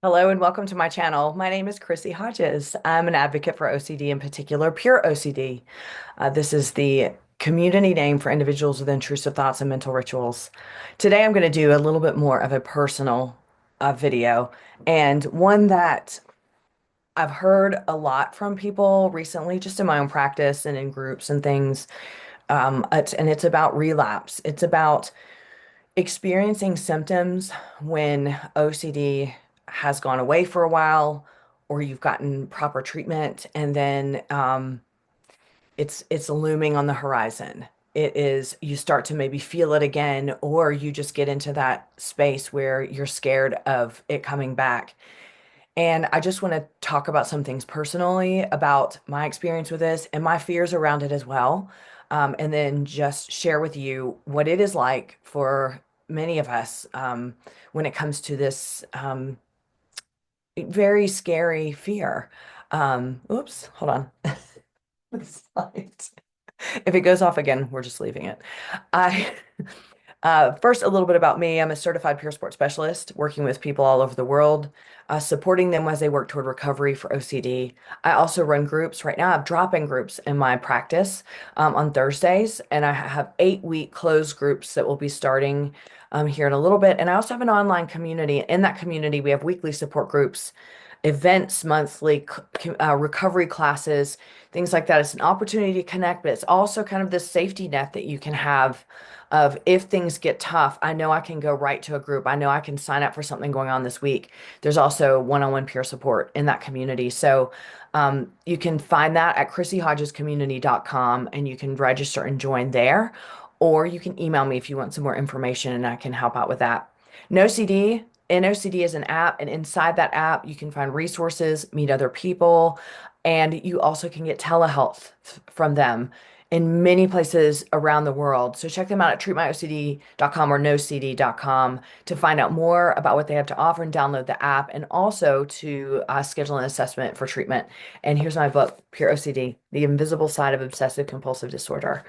Hello and welcome to my channel. My name is Chrissy Hodges. I'm an advocate for OCD, in particular, pure OCD. This is the community name for individuals with intrusive thoughts and mental rituals. Today, I'm going to do a little bit more of a personal video and one that I've heard a lot from people recently, just in my own practice and in groups and things. And it's about relapse. It's about experiencing symptoms when OCD has gone away for a while or you've gotten proper treatment and then it's looming on the horizon. It is you start to maybe feel it again or you just get into that space where you're scared of it coming back. And I just want to talk about some things personally about my experience with this and my fears around it as well. And then just share with you what it is like for many of us when it comes to this very scary fear. Oops, hold on. Slide. If it goes off again, we're just leaving it. I First, a little bit about me. I'm a certified peer support specialist working with people all over the world, supporting them as they work toward recovery for OCD. I also run groups. Right now, I have drop-in groups in my practice on Thursdays, and I have 8-week closed groups that will be starting here in a little bit. And I also have an online community. In that community, we have weekly support groups, events monthly, recovery classes, things like that. It's an opportunity to connect, but it's also kind of this safety net that you can have of if things get tough, I know I can go right to a group. I know I can sign up for something going on this week. There's also one-on-one peer support in that community. So you can find that at chrissyhodgescommunity.com and you can register and join there. Or you can email me if you want some more information and I can help out with that. NoCD, NOCD is an app, and inside that app, you can find resources, meet other people, and you also can get telehealth from them in many places around the world. So check them out at treatmyocd.com or nocd.com to find out more about what they have to offer and download the app, and also to schedule an assessment for treatment. And here's my book, Pure OCD, The Invisible Side of Obsessive Compulsive Disorder.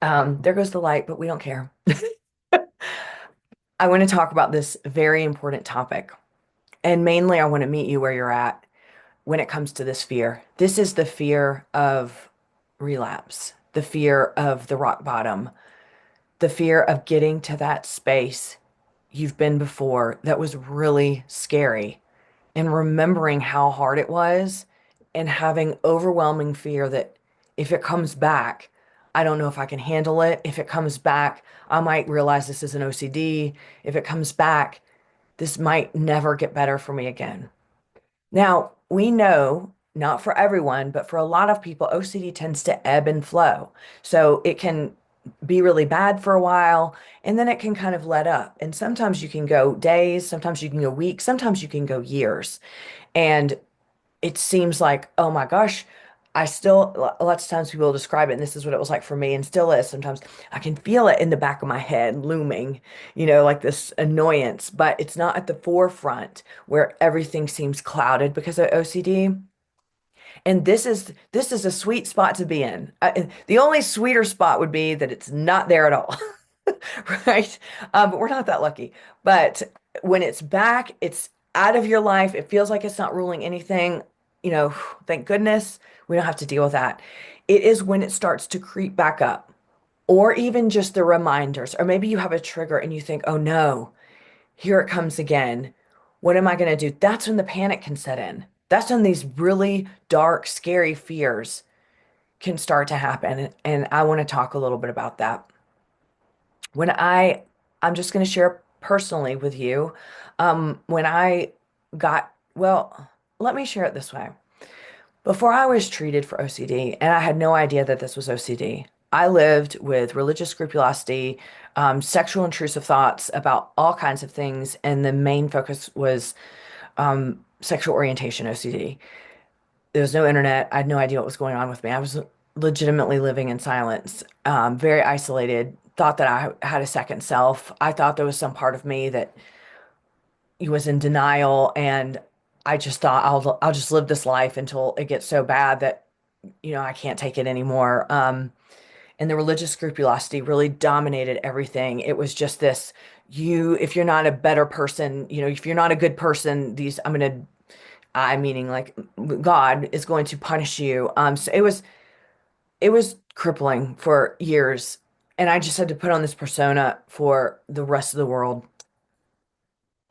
There goes the light, but we don't care. I want to talk about this very important topic. And mainly, I want to meet you where you're at when it comes to this fear. This is the fear of relapse, the fear of the rock bottom, the fear of getting to that space you've been before that was really scary, and remembering how hard it was and having overwhelming fear that if it comes back, I don't know if I can handle it. If it comes back, I might realize this is an OCD. If it comes back, this might never get better for me again. Now, we know, not for everyone, but for a lot of people, OCD tends to ebb and flow. So it can be really bad for a while, and then it can kind of let up. And sometimes you can go days, sometimes you can go weeks, sometimes you can go years. And it seems like, oh my gosh, I still, lots of times people describe it, and this is what it was like for me, and still is sometimes. I can feel it in the back of my head looming, like this annoyance, but it's not at the forefront where everything seems clouded because of OCD. And this is a sweet spot to be in. The only sweeter spot would be that it's not there at all, right? But we're not that lucky. But when it's back, it's out of your life. It feels like it's not ruling anything. Thank goodness we don't have to deal with that. It is when it starts to creep back up, or even just the reminders, or maybe you have a trigger and you think, oh no, here it comes again. What am I going to do? That's when the panic can set in. That's when these really dark, scary fears can start to happen. And I want to talk a little bit about that. When I'm just going to share personally with you, when I well, let me share it this way. Before I was treated for OCD, and I had no idea that this was OCD, I lived with religious scrupulosity, sexual intrusive thoughts about all kinds of things, and the main focus was sexual orientation OCD. There was no internet. I had no idea what was going on with me. I was legitimately living in silence, very isolated, thought that I had a second self. I thought there was some part of me that was in denial, and I just thought I'll just live this life until it gets so bad that I can't take it anymore. And the religious scrupulosity really dominated everything. It was just this, if you're not a better person, if you're not a good person, I meaning like God is going to punish you. So it was crippling for years. And I just had to put on this persona for the rest of the world,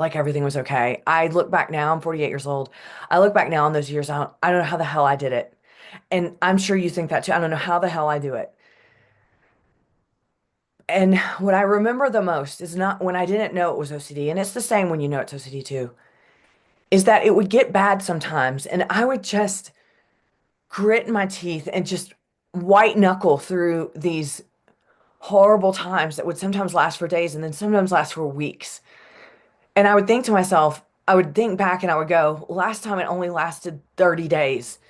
like everything was okay. I look back now, I'm 48 years old. I look back now on those years, I don't know how the hell I did it. And I'm sure you think that too. I don't know how the hell I do it. And what I remember the most is not when I didn't know it was OCD, and it's the same when you know it's OCD too, is that it would get bad sometimes, and I would just grit my teeth and just white knuckle through these horrible times that would sometimes last for days and then sometimes last for weeks. And I would think to myself, I would think back and I would go, last time it only lasted 30 days.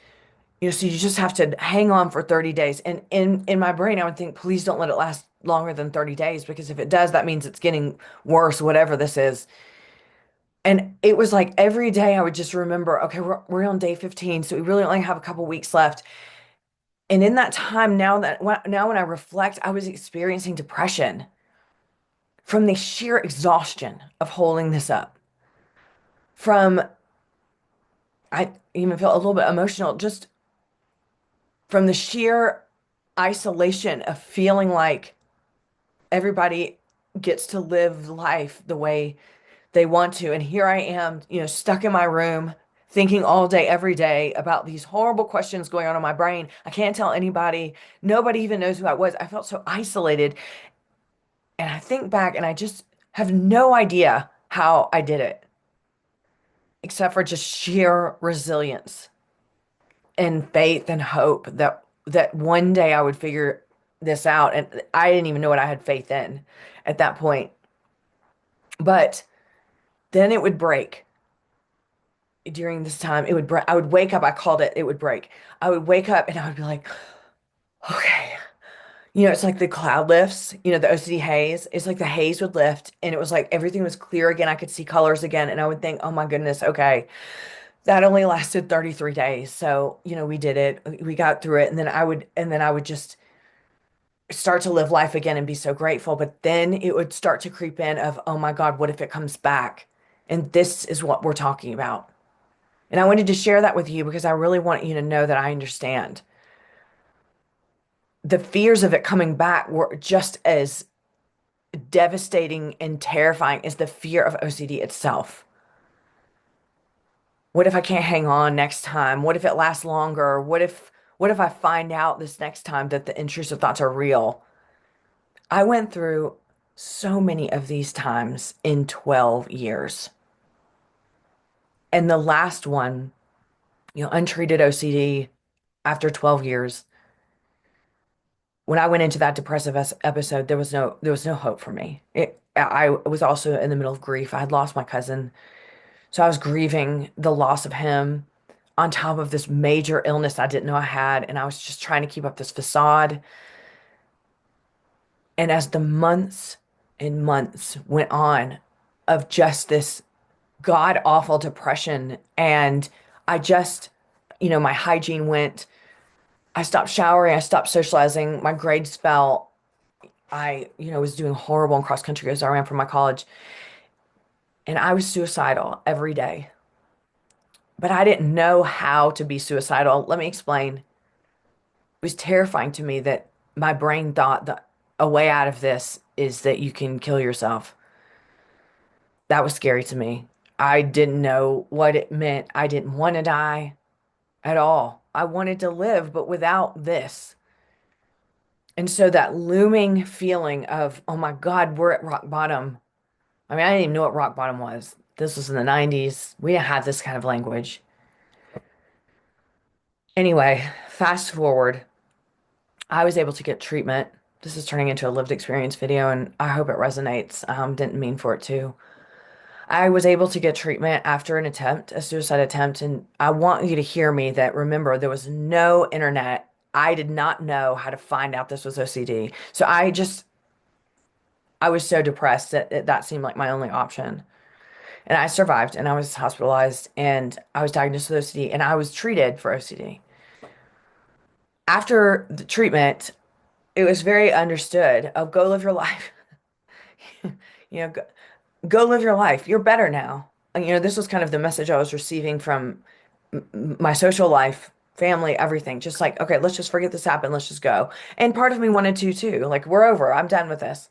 So you just have to hang on for 30 days. And in my brain, I would think, please don't let it last longer than 30 days because if it does, that means it's getting worse, whatever this is. And it was like every day I would just remember, okay, we're on day 15, so we really only have a couple weeks left. And in that time, now when I reflect, I was experiencing depression from the sheer exhaustion of holding this up. From I even feel a little bit emotional just from the sheer isolation of feeling like everybody gets to live life the way they want to. And here I am, stuck in my room thinking all day, every day about these horrible questions going on in my brain. I can't tell anybody. Nobody even knows who I was. I felt so isolated. And I think back and I just have no idea how I did it, except for just sheer resilience and faith and hope that one day I would figure this out. And I didn't even know what I had faith in at that point. But then it would break during this time. It would break. I would wake up. I called it. It would break. I would wake up and I would be like, okay. It's like the cloud lifts, the OCD haze. It's like the haze would lift and it was like everything was clear again. I could see colors again. And I would think, oh my goodness, okay, that only lasted 33 days. So, we did it. We got through it. And then I would just start to live life again and be so grateful. But then it would start to creep in of, oh my God, what if it comes back? And this is what we're talking about. And I wanted to share that with you because I really want you to know that I understand. The fears of it coming back were just as devastating and terrifying as the fear of OCD itself. What if I can't hang on next time? What if it lasts longer? What if I find out this next time that the intrusive thoughts are real? I went through so many of these times in 12 years. And the last one, untreated OCD after 12 years, when I went into that depressive episode, there was no hope for me. I was also in the middle of grief. I had lost my cousin, so I was grieving the loss of him on top of this major illness I didn't know I had, and I was just trying to keep up this facade. And as the months and months went on of just this god awful depression, and I just, my hygiene went. I stopped showering. I stopped socializing. My grades fell. I, was doing horrible in cross country as I ran from my college. And I was suicidal every day. But I didn't know how to be suicidal. Let me explain. It was terrifying to me that my brain thought that a way out of this is that you can kill yourself. That was scary to me. I didn't know what it meant. I didn't want to die at all. I wanted to live, but without this. And so that looming feeling of, oh my God, we're at rock bottom. I mean, I didn't even know what rock bottom was. This was in the 90s. We didn't have this kind of language. Anyway, fast forward, I was able to get treatment. This is turning into a lived experience video, and I hope it resonates. Didn't mean for it to. I was able to get treatment after an attempt, a suicide attempt, and I want you to hear me that remember, there was no internet. I did not know how to find out this was OCD. So I was so depressed that that seemed like my only option. And I survived and I was hospitalized and I was diagnosed with OCD and I was treated for OCD. After the treatment, it was very understood of go live your life. go live your life. You're better now. And, this was kind of the message I was receiving from my social life, family, everything. Just like, okay, let's just forget this happened. Let's just go. And part of me wanted to too. Like, we're over. I'm done with this.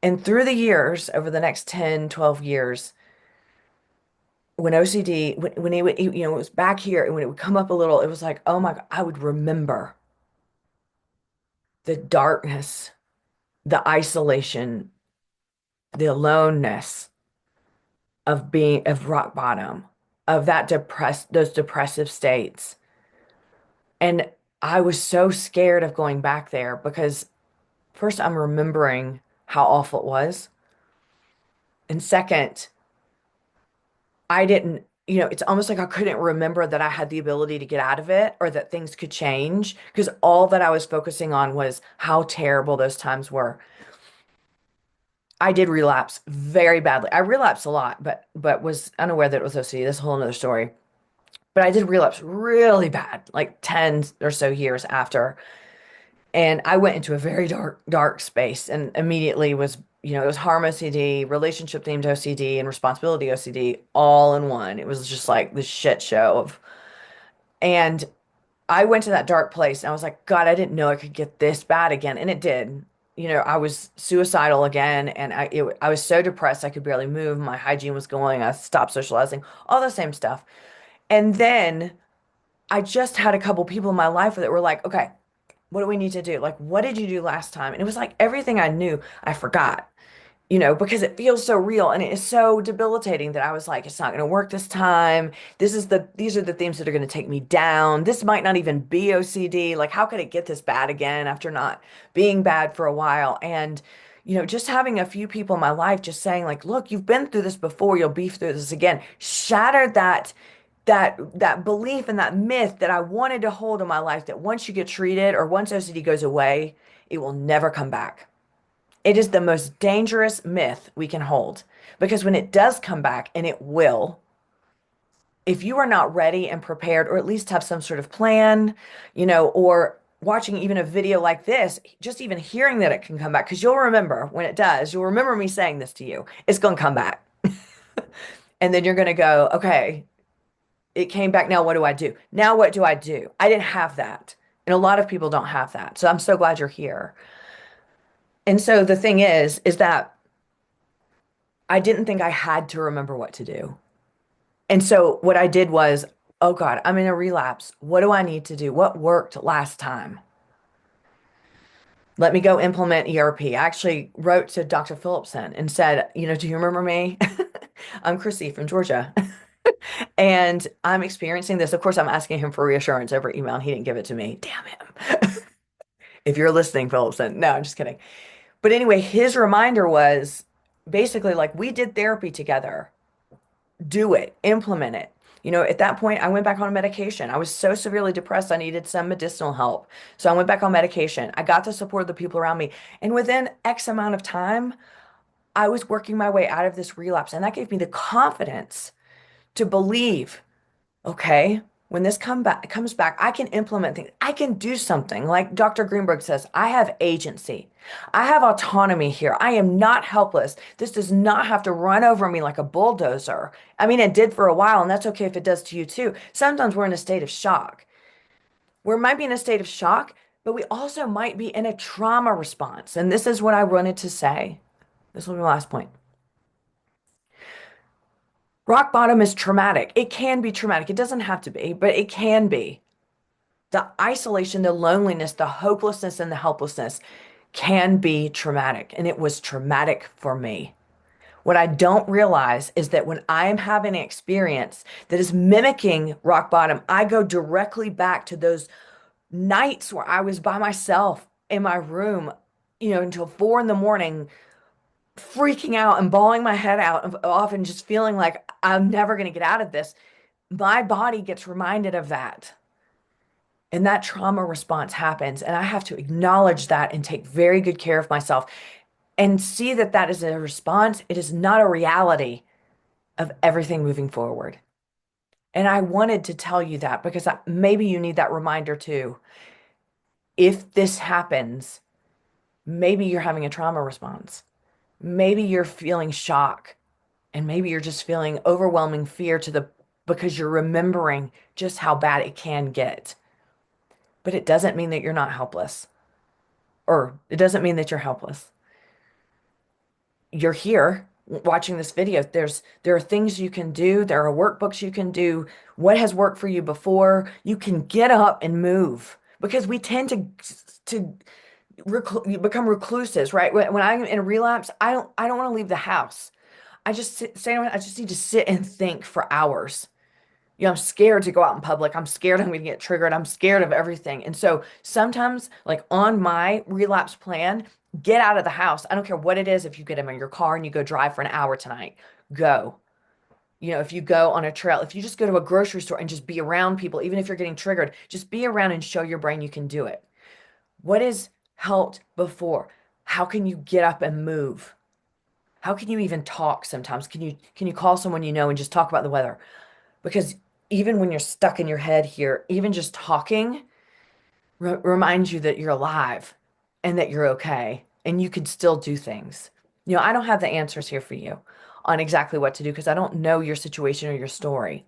And through the years, over the next 10, 12 years, when OCD, when it would, it was back here and when it would come up a little, it was like, oh my God, I would remember the darkness, the isolation, the aloneness of rock bottom, of those depressive states. And I was so scared of going back there because first I'm remembering how awful it was. And second, I didn't, it's almost like I couldn't remember that I had the ability to get out of it or that things could change because all that I was focusing on was how terrible those times were. I did relapse very badly. I relapsed a lot, but was unaware that it was OCD. That's a whole nother story. But I did relapse really bad, like 10 or so years after. And I went into a very dark, dark space and immediately was, it was harm OCD, relationship themed OCD, and responsibility OCD all in one. It was just like this shit show of, and I went to that dark place and I was like, God, I didn't know it could get this bad again. And it did. I was suicidal again and I was so depressed I could barely move. My hygiene was going. I stopped socializing, all the same stuff. And then I just had a couple people in my life that were like, okay, what do we need to do? Like, what did you do last time? And it was like everything I knew, I forgot, because it feels so real and it is so debilitating that I was like, it's not going to work this time. These are the themes that are going to take me down. This might not even be OCD. Like, how could it get this bad again after not being bad for a while? And, just having a few people in my life just saying like, look, you've been through this before, you'll be through this again, shattered that belief and that myth that I wanted to hold in my life that once you get treated or once OCD goes away, it will never come back. It is the most dangerous myth we can hold because when it does come back, and it will, if you are not ready and prepared, or at least have some sort of plan, or watching even a video like this, just even hearing that it can come back, because you'll remember when it does, you'll remember me saying this to you, it's going to come back. And then you're going to go, okay, it came back. Now what do I do? Now what do I do? I didn't have that. And a lot of people don't have that. So I'm so glad you're here. And so the thing is that I didn't think I had to remember what to do. And so what I did was, oh God, I'm in a relapse. What do I need to do? What worked last time? Let me go implement ERP. I actually wrote to Dr. Phillipson and said, do you remember me? I'm Chrissy from Georgia. And I'm experiencing this. Of course, I'm asking him for reassurance over email, and he didn't give it to me. Damn him. If you're listening, Phillipson. No, I'm just kidding. But anyway, his reminder was basically like, we did therapy together. Do it, implement it. At that point, I went back on medication. I was so severely depressed, I needed some medicinal help. So I went back on medication. I got the support of the people around me. And within X amount of time, I was working my way out of this relapse. And that gave me the confidence to believe, okay, when this comes back, I can implement things. I can do something. Like Dr. Greenberg says, I have agency. I have autonomy here. I am not helpless. This does not have to run over me like a bulldozer. I mean, it did for a while, and that's okay if it does to you too. Sometimes we're in a state of shock. We might be in a state of shock, but we also might be in a trauma response. And this is what I wanted to say. This will be my last point. Rock bottom is traumatic. It can be traumatic. It doesn't have to be, but it can be. The isolation, the loneliness, the hopelessness, and the helplessness can be traumatic. And it was traumatic for me. What I don't realize is that when I am having an experience that is mimicking rock bottom, I go directly back to those nights where I was by myself in my room, until 4 in the morning, freaking out and bawling my head out, often just feeling like I'm never going to get out of this. My body gets reminded of that. And that trauma response happens. And I have to acknowledge that and take very good care of myself and see that that is a response. It is not a reality of everything moving forward. And I wanted to tell you that because maybe you need that reminder too. If this happens, maybe you're having a trauma response. Maybe you're feeling shock, and maybe you're just feeling overwhelming fear to the because you're remembering just how bad it can get. But it doesn't mean that you're not helpless, or it doesn't mean that you're helpless. You're here watching this video. There are things you can do, there are workbooks you can do. What has worked for you before? You can get up and move because we tend to become recluses, right? When I'm in a relapse, I don't want to leave the house. I just need to sit and think for hours. I'm scared to go out in public. I'm scared I'm going to get triggered. I'm scared of everything. And so sometimes, like on my relapse plan, get out of the house. I don't care what it is. If you get in your car and you go drive for an hour tonight, go. If you go on a trail, if you just go to a grocery store and just be around people, even if you're getting triggered, just be around and show your brain you can do it. What has helped before? How can you get up and move? How can you even talk sometimes? Can you call someone you know and just talk about the weather? Because even when you're stuck in your head here, even just talking reminds you that you're alive and that you're okay and you can still do things. I don't have the answers here for you on exactly what to do because I don't know your situation or your story.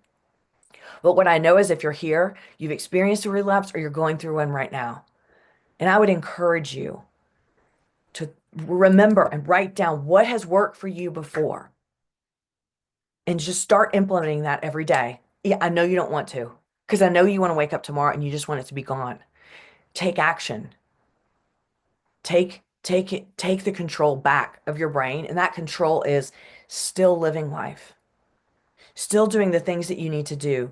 But what I know is if you're here, you've experienced a relapse or you're going through one right now. And I would encourage you to remember and write down what has worked for you before and just start implementing that every day. Yeah, I know you don't want to because I know you want to wake up tomorrow and you just want it to be gone. Take action. Take the control back of your brain, and that control is still living life, still doing the things that you need to do,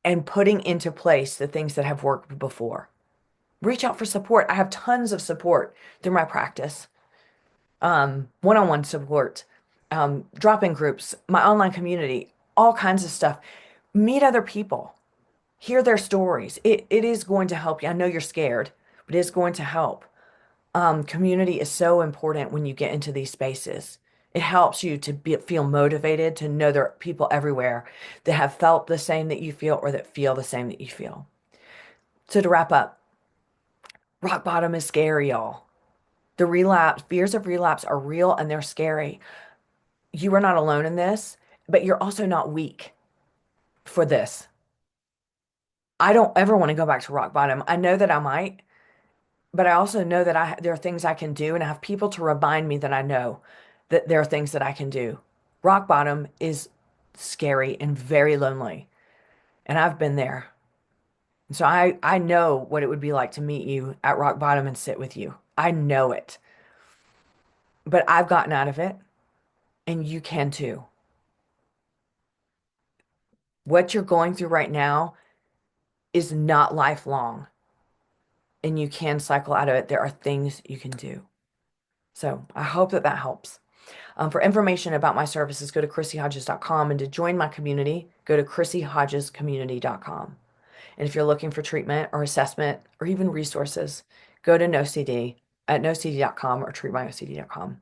and putting into place the things that have worked before. Reach out for support. I have tons of support through my practice, one-on-one support, drop-in groups, my online community, all kinds of stuff. Meet other people, hear their stories. It is going to help you. I know you're scared, but it is going to help. Community is so important when you get into these spaces. It helps you to feel motivated, to know there are people everywhere that have felt the same that you feel or that feel the same that you feel. So to wrap up, rock bottom is scary, y'all. The relapse, fears of relapse are real and they're scary. You are not alone in this, but you're also not weak for this. I don't ever want to go back to rock bottom. I know that I might, but I also know that there are things I can do, and I have people to remind me that I know that there are things that I can do. Rock bottom is scary and very lonely, and I've been there. And so I know what it would be like to meet you at rock bottom and sit with you. I know it. But I've gotten out of it, and you can too. What you're going through right now is not lifelong, and you can cycle out of it. There are things you can do. So I hope that helps. For information about my services, go to chrissyhodges.com, and to join my community, go to chrissyhodgescommunity.com. And if you're looking for treatment or assessment or even resources, go to NoCD at nocd.com or treatmyocd.com.